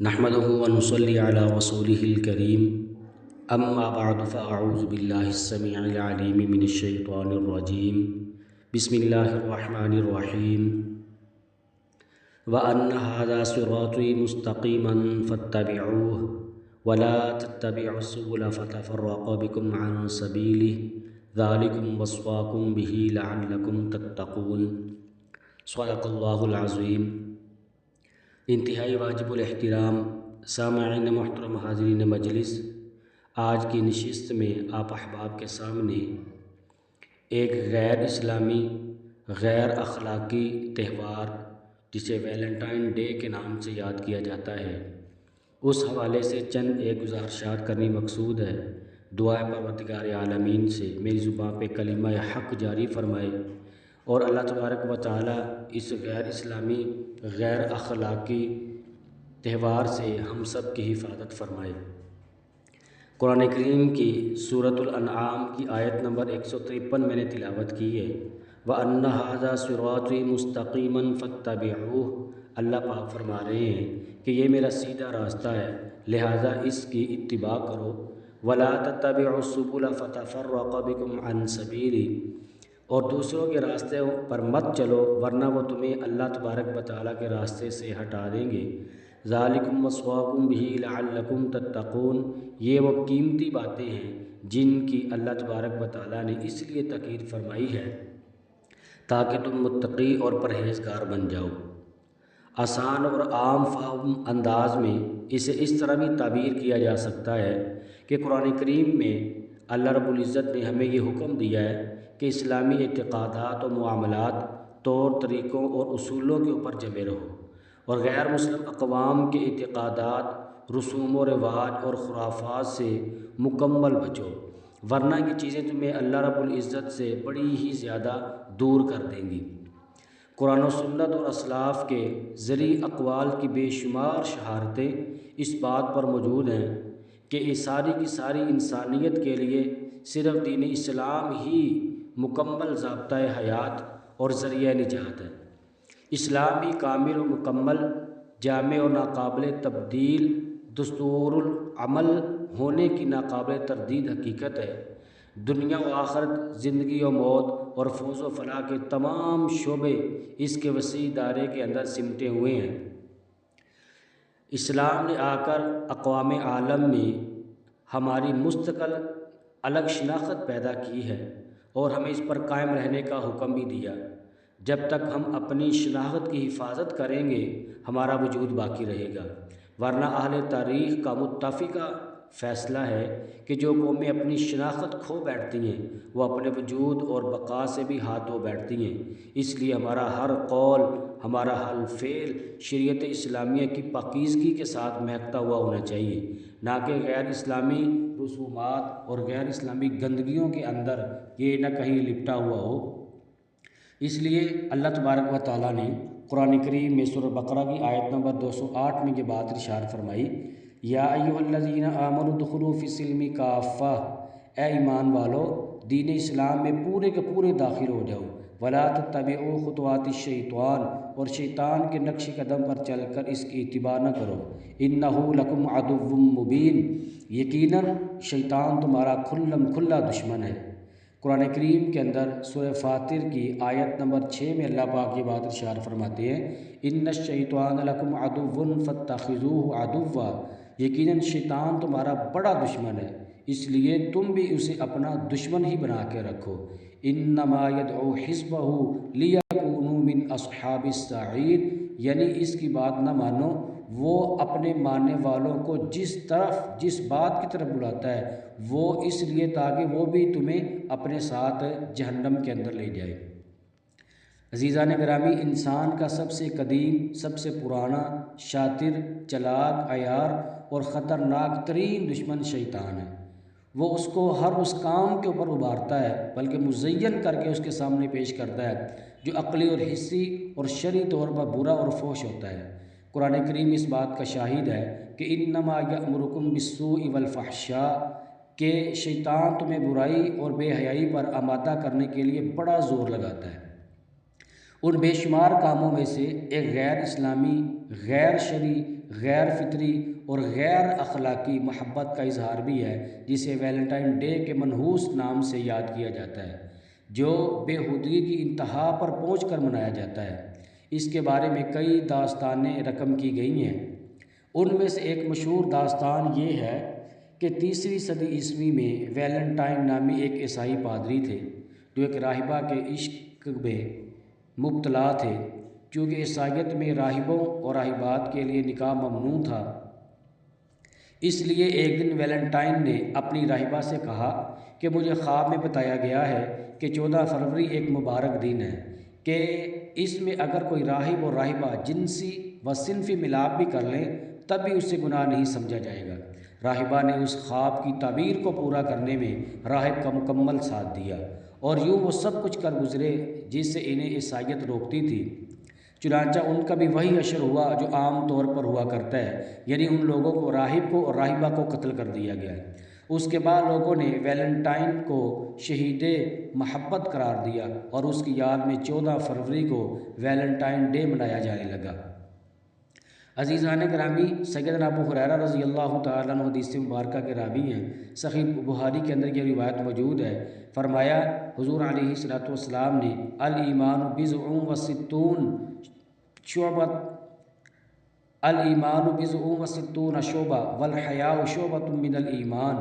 نحمده ونصلي على رسوله الكريم اما بعد فاعوذ بالله السميع العليم من الشيطان الرجيم بسم الله الرحمن الرحيم وأن هذا صراطي مستقيما فاتبعوه ولا تتبعوا السبل فتفرق بكم عن سبيله ذلكم وصاكم به لعلكم تتقون صدق اللہ العظیم۔ انتہائی واجب الاحترام سامعین محترم حاضرین مجلس، آج کی نشست میں آپ احباب کے سامنے ایک غیر اسلامی غیر اخلاقی تہوار جسے ویلنٹائن ڈے کے نام سے یاد کیا جاتا ہے، اس حوالے سے چند ایک گزارشات کرنی مقصود ہے۔ دعائے پروردگار عالمین سے میری زبان پہ کلمہ حق جاری فرمائے اور اللہ تبارک و تعالیٰ اس غیر اسلامی غیر اخلاقی تہوار سے ہم سب کی حفاظت فرمائے۔ قرآن کریم کی سورۃ الانعام کی آیت نمبر 153 میں نے تلاوت کی ہے، وَأَنَّ هَذَا صِرَاطِي مُسْتَقِيمًا فَاتَّبِعُوهُ۔ اللہ پاک فرما رہے ہیں کہ یہ میرا سیدھا راستہ ہے، لہٰذا اس کی اتباع کرو۔ وَلَا تَتَّبِعُوا السُّبُلَ فَتَفَرَّقَ بِكُمْ عَنْ سَبِيلِهِ، اور دوسروں کے راستے پر مت چلو ورنہ وہ تمہیں اللہ تبارک و تعالیٰ کے راستے سے ہٹا دیں گے۔ ذالکم وصاکم بہ لعلکم تتقون، یہ وہ قیمتی باتیں ہیں جن کی اللہ تبارک و تعالیٰ نے اس لیے تاکید فرمائی ہے تاکہ تم متقی اور پرہیزگار بن جاؤ۔ آسان اور عام فہم انداز میں اسے اس طرح بھی تعبیر کیا جا سکتا ہے کہ قرآن کریم میں اللہ رب العزت نے ہمیں یہ حکم دیا ہے کہ اسلامی اعتقادات و معاملات، طور طریقوں اور اصولوں کے اوپر جمے رہو اور غیر مسلم اقوام کے اعتقادات، رسوم و رواج اور خرافات سے مکمل بچو، ورنہ یہ چیزیں تمہیں اللہ رب العزت سے بڑی ہی زیادہ دور کر دیں گی۔ قرآن و سنت اور اسلاف کے ذریع اقوال کی بے شمار شہادتیں اس بات پر موجود ہیں کہ یہ ساری کی ساری انسانیت کے لیے صرف دین اسلام ہی مکمل ضابطۂ حیات اور ذریعہ نجات ہے۔ اسلام ہی کامل و مکمل، جامع اور ناقابل تبدیل دستور العمل ہونے کی ناقابل تردید حقیقت ہے۔ دنیا و آخرت، زندگی و موت اور فوز و فلاح کے تمام شعبے اس کے وسیع دائرے کے اندر سمٹے ہوئے ہیں۔ اسلام نے آ کر اقوام عالم میں ہماری مستقل الگ شناخت پیدا کی ہے اور ہمیں اس پر قائم رہنے کا حکم بھی دیا۔ جب تک ہم اپنی شناخت کی حفاظت کریں گے ہمارا وجود باقی رہے گا، ورنہ اہل تاریخ کا متفقہ فیصلہ ہے کہ جو قومیں اپنی شناخت کھو بیٹھتی ہیں وہ اپنے وجود اور بقا سے بھی ہاتھ دھو بیٹھتی ہیں۔ اس لیے ہمارا ہر قول، ہمارا ہر فعل شریعت اسلامیہ کی پاکیزگی کے ساتھ مہکتا ہوا ہونا چاہیے، نہ کہ غیر اسلامی رسومات اور غیر اسلامی گندگیوں کے اندر یہ نہ کہیں لپٹا ہوا ہو۔ اس لیے اللہ تبارک و تعالیٰ نے قرآن کریم میں سورہ بقرہ کی آیت نمبر 208 میں یہ بات ارشاد فرمائی، یا ایھا الذین آمنوا ادخلوا فی السلم کافہ، اے ایمان والو دین اسلام میں پورے کے پورے داخل ہو جاؤ۔ ولا تتبعوا خطوات الشیطان، اور شیطان کے نقش قدم پر چل کر اس کی اتباع نہ کرو۔ انہ لکم عدو مبین، یقیناً شیطان تمہارا کھلم کھلا دشمن ہے۔ قرآن کریم کے اندر سورہ فاطر کی آیت نمبر 6 میں اللہ پاک یہ بات ارشاد فرماتے ہیں، ان الشیطان لکم عدو فاتخذوہ عدوا، یقیناً شیطان تمہارا بڑا دشمن ہے، اس لیے تم بھی اسے اپنا دشمن ہی بنا کے رکھو۔ انما یدعو حزبہ لیکونوا من اصحاب السعیر، یعنی اس کی بات نہ مانو، وہ اپنے ماننے والوں کو جس بات کی طرف بلاتا ہے وہ اس لیے تاکہ وہ بھی تمہیں اپنے ساتھ جہنم کے اندر لے جائے۔ عزیزان گرامی، انسان کا سب سے قدیم، سب سے پرانا، شاطر، چلاک، عیار اور خطرناک ترین دشمن شیطان ہے۔ وہ اس کو ہر اس کام کے اوپر ابھارتا ہے بلکہ مزین کر کے اس کے سامنے پیش کرتا ہے جو عقلی اور حسی اور شرعی طور پر برا اور فحش ہوتا ہے۔ قرآن کریم اس بات کا شاہد ہے کہ انما یأمرکم بالسوء والفحشاء، کہ شیطان تمہیں برائی اور بے حیائی پر آمادہ کرنے کے لیے بڑا زور لگاتا ہے۔ ان بے شمار کاموں میں سے ایک غیر اسلامی، غیر شرعی، غیر فطری اور غیر اخلاقی محبت کا اظہار بھی ہے، جسے ویلنٹائن ڈے کے منحوس نام سے یاد کیا جاتا ہے، جو بے ہودگی کی انتہا پر پہنچ کر منایا جاتا ہے۔ اس کے بارے میں کئی داستانیں رقم کی گئی ہیں۔ ان میں سے ایک مشہور داستان یہ ہے کہ 3ویں صدی عیسوی میں ویلنٹائن نامی ایک عیسائی پادری تھے، جو ایک راہبہ کے عشق میں مبتلا تھے۔ چونکہ عیسائیت میں راہبوں اور راہبات کے لیے نکاح ممنوع تھا، اس لیے ایک دن ویلنٹائن نے اپنی راہبہ سے کہا کہ مجھے خواب میں بتایا گیا ہے کہ 14 فروری ایک مبارک دن ہے کہ اس میں اگر کوئی راہب اور راہبہ جنسی و صنفی ملاپ بھی کر لیں تب بھی اسے گناہ نہیں سمجھا جائے گا۔ راہبہ نے اس خواب کی تعبیر کو پورا کرنے میں راہب کا مکمل ساتھ دیا، اور یوں وہ سب کچھ کر گزرے جس سے انہیں عیسائیت روکتی تھی۔ چنانچہ ان کا بھی وہی اشر ہوا جو عام طور پر ہوا کرتا ہے، یعنی ان لوگوں کو، راہب کو اور راہبہ کو قتل کر دیا گیا۔ اس کے بعد لوگوں نے ویلنٹائن کو شہید محبت قرار دیا اور اس کی یاد میں 14 فروری کو ویلنٹائن ڈے منایا جانے لگا۔ عزیزان گرامی، سیدنا ابو ہریرہ رضی اللہ تعالیٰ عنہ حدیث مبارکہ کے راوی ہیں۔ صحیح بخاری کے اندر یہ روایت موجود ہے۔ فرمایا حضور علیہ الصلوۃ والسلام نے الایمان بضع و ستون شعبۃ الایمان بضع و ستون شعبہ والحیاء شعبۃ من الایمان۔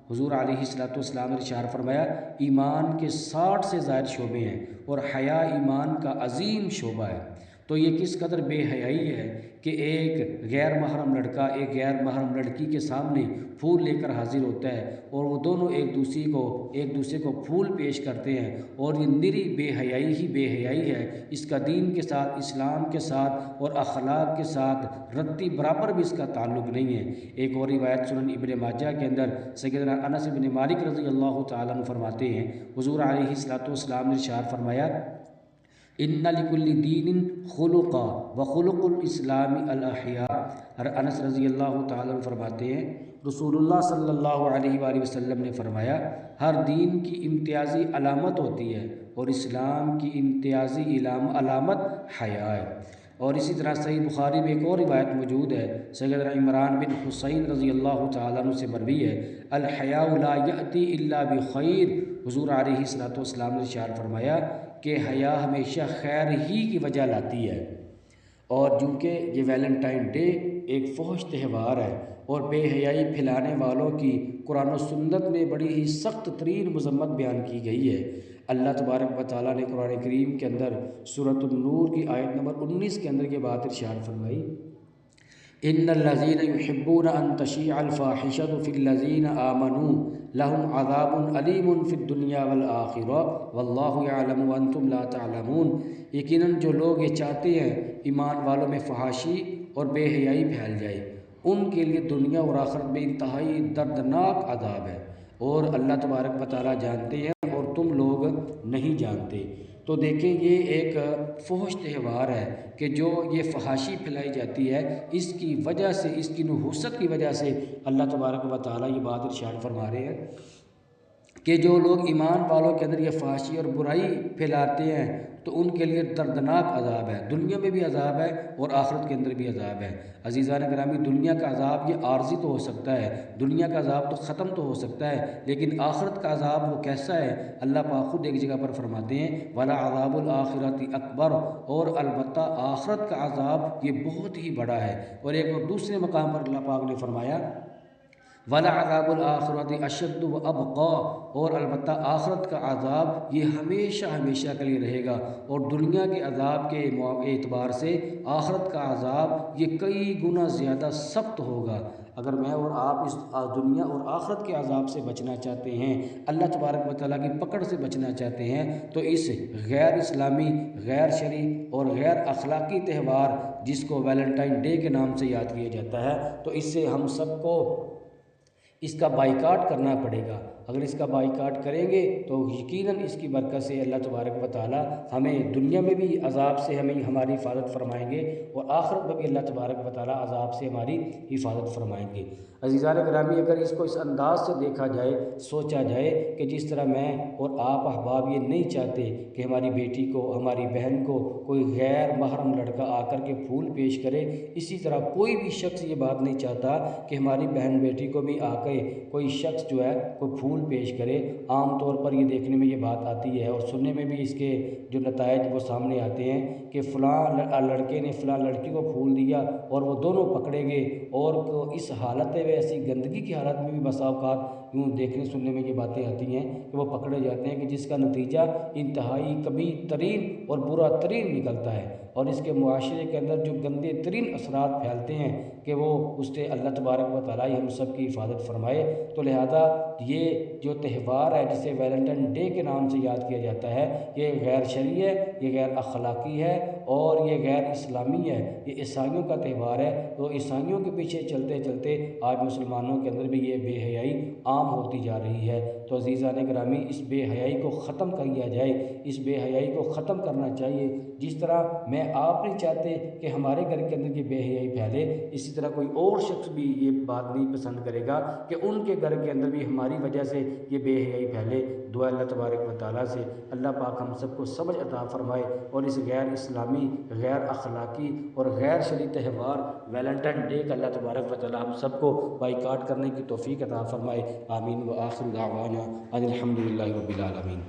حضور علیہ الصلوۃ والسلام نے ارشاد فرمایا ایمان کے 60 سے زائد شعبے ہیں اور حیا ایمان کا عظیم شعبہ ہے۔ تو یہ کس قدر بے حیائی ہے کہ ایک غیر محرم لڑکا ایک غیر محرم لڑکی کے سامنے پھول لے کر حاضر ہوتا ہے اور وہ دونوں ایک دوسرے کو پھول پیش کرتے ہیں، اور یہ نری بے حیائی ہی بے حیائی ہے۔ اس کا دین کے ساتھ، اسلام کے ساتھ اور اخلاق کے ساتھ رتی برابر بھی اس کا تعلق نہیں ہے۔ ایک اور روایت سنن ابن ماجہ کے اندر سیدنا انس بن مالک رضی اللہ تعالیٰ عنہ فرماتے ہیں حضور علیہ الصلوۃ والسلام نے ارشاد فرمایا ان لکل دین خلقا وخلق الاسلام الاحیاء۔ انس رضی اللہ تعالیٰ عنہ فرماتے ہیں رسول اللہ صلی اللہ علیہ وآلہ وسلم نے فرمایا ہر دین کی امتیازی علامت ہوتی ہے اور اسلام کی امتیازی علامت حیا ہے۔ اور اسی طرح صحیح بخاری میں ایک اور روایت موجود ہے، سیدنا عمران بن حسین رضی اللہ تعالیٰ عنہ سے مروی ہے الحیاء لا یأتی الا بخیر۔ حضور علیہ الصلوۃ والسلام نے ارشاد فرمایا کہ حیا ہمیشہ خیر ہی کی وجہ لاتی ہے۔ اور چونکہ یہ ویلنٹائن ڈے ایک فحش تہوار ہے اور بے حیائی پھیلانے والوں کی قرآن و سنت میں بڑی ہی سخت ترین مذمت بیان کی گئی ہے۔ اللہ تبارک و تعالیٰ نے قرآن کریم کے اندر سورۃ النور کی آیت نمبر 19 کے اندر یہ بات ارشاد فرمائی ان الذین یحبون ان تشیع الفاحشۃ فی الذین آمنوا لهم عذاب علیم فی الدنیا والآخرہ واللہ یعلم وانتم لا تعلمون۔ یقیناً جو لوگ یہ چاہتے ہیں ایمان والوں میں فحاشی اور بے حیائی پھیل جائے، ان کے لیے دنیا اور آخرت میں انتہائی دردناک عذاب ہے، اور اللہ تبارک و تعالیٰ جانتے ہیں اور تم لوگ نہیں جانتے۔ تو دیکھیں یہ ایک فحش تہوار ہے کہ جو یہ فحاشی پھیلائی جاتی ہے، اس کی وجہ سے، اس کی نحوست کی وجہ سے اللہ تبارک و تعالیٰ یہ بات ارشاد فرما رہے ہیں کہ جو لوگ ایمان والوں کے اندر یہ فحاشی اور برائی پھیلاتے ہیں تو ان کے لیے دردناک عذاب ہے، دنیا میں بھی عذاب ہے اور آخرت کے اندر بھی عذاب ہے۔ عزیزان گرامی، دنیا کا عذاب یہ عارضی تو ہو سکتا ہے، دنیا کا عذاب تو ختم تو ہو سکتا ہے، لیکن آخرت کا عذاب وہ کیسا ہے؟ اللہ پاک خود ایک جگہ پر فرماتے ہیں وَلَا عَذَابُ الْآخِرَةِ أَكْبَرُ، اور البتہ آخرت کا عذاب یہ بہت ہی بڑا ہے۔ اور ایک اور دوسرے مقام پر اللہ پاک نے فرمایا وَلَعَذَابُ الْآخِرَةِ أَشَدُّ وَأَبْقَىٰ، اور البتہ آخرت کا عذاب یہ ہمیشہ ہمیشہ کے لیے رہے گا، اور دنیا کے عذاب کے اعتبار سے آخرت کا عذاب یہ کئی گنا زیادہ سخت ہوگا۔ اگر میں اور آپ اس دنیا اور آخرت کے عذاب سے بچنا چاہتے ہیں، اللہ تبارک و تعالیٰ کی پکڑ سے بچنا چاہتے ہیں، تو اس غیر اسلامی، غیر شرعی اور غیر اخلاقی تہوار جس کو ویلنٹائن ڈے کے نام سے یاد کیا جاتا ہے، تو اس سے ہم سب کو اس کا بائیکاٹ کرنا پڑے گا، اگر اس کا بائیکاٹ کریں گے تو یقیناً اس کی برکت سے اللہ تبارک و تعالی ہمیں دنیا میں بھی عذاب سے ہماری حفاظت فرمائیں گے، اور آخرت میں بھی اللہ تبارک و تعالی عذاب سے ہماری حفاظت فرمائیں گے۔ عزیزان گرامی، اگر اس کو اس انداز سے دیکھا جائے، سوچا جائے کہ جس طرح میں اور آپ احباب یہ نہیں چاہتے کہ ہماری بیٹی کو، ہماری بہن کو کوئی غیر محرم لڑکا آ کر کے پھول پیش کرے، اسی طرح کوئی بھی شخص یہ بات نہیں چاہتا کہ ہماری بہن بیٹی کو بھی آ کے کوئی شخص جو ہے کوئی پھول پیش کرے۔ عام طور پر یہ دیکھنے میں یہ بات آتی ہے اور سننے میں بھی اس کے جو نتائج وہ سامنے آتے ہیں کہ فلاں لڑکے نے فلاں لڑکی کو پھول دیا اور وہ دونوں پکڑے گئے، اور اس حالت میں ایسی گندگی کی حالت میں بھی بسا اوقات یوں دیکھنے سننے میں یہ باتیں آتی ہیں کہ وہ پکڑے جاتے ہیں، کہ جس کا نتیجہ انتہائی کبیر ترین اور برا ترین نکلتا ہے، اور اس کے معاشرے کے اندر جو گندے ترین اثرات پھیلتے ہیں کہ وہ اس سے اللہ تبارک و تعالی ہم سب کی حفاظت فرمائے۔ تو لہذا یہ جو تہوار ہے جسے ویلنٹائن ڈے کے نام سے یاد کیا جاتا ہے، یہ غیر شرعی ہے، یہ غیر اخلاقی ہے، اور یہ غیر اسلامی ہے، یہ عیسائیوں کا تہوار ہے۔ تو عیسائیوں کے پیچھے چلتے چلتے آج مسلمانوں کے اندر بھی یہ بے حیائی عام ہوتی جا رہی ہے۔ تو عزیزان گرامی، اس بے حیائی کو ختم کیا جائے، اس بے حیائی کو ختم کرنا چاہیے۔ جس طرح میں آپ نہیں چاہتے کہ ہمارے گھر کے اندر یہ بے حیائی پھیلے، اسی طرح کوئی اور شخص بھی یہ بات نہیں پسند کرے گا کہ ان کے گھر کے اندر بھی ہماری وجہ سے یہ بے حیائی پھیلے۔ دعا اللہ تبارک و تعالیٰ سے اللہ پاک ہم سب کو سمجھ عطا فرمائے، اور اس غیر اسلامی، غیر اخلاقی اور غیر شرعی تہوار ویلنٹائن ڈے کا اللہ تبارک و تعالیٰ ہم سب کو بائیکاٹ کرنے کی توفیق عطا فرمائے۔ آمین۔ وآخر دعوانا ان الحمد للہ رب العالمین۔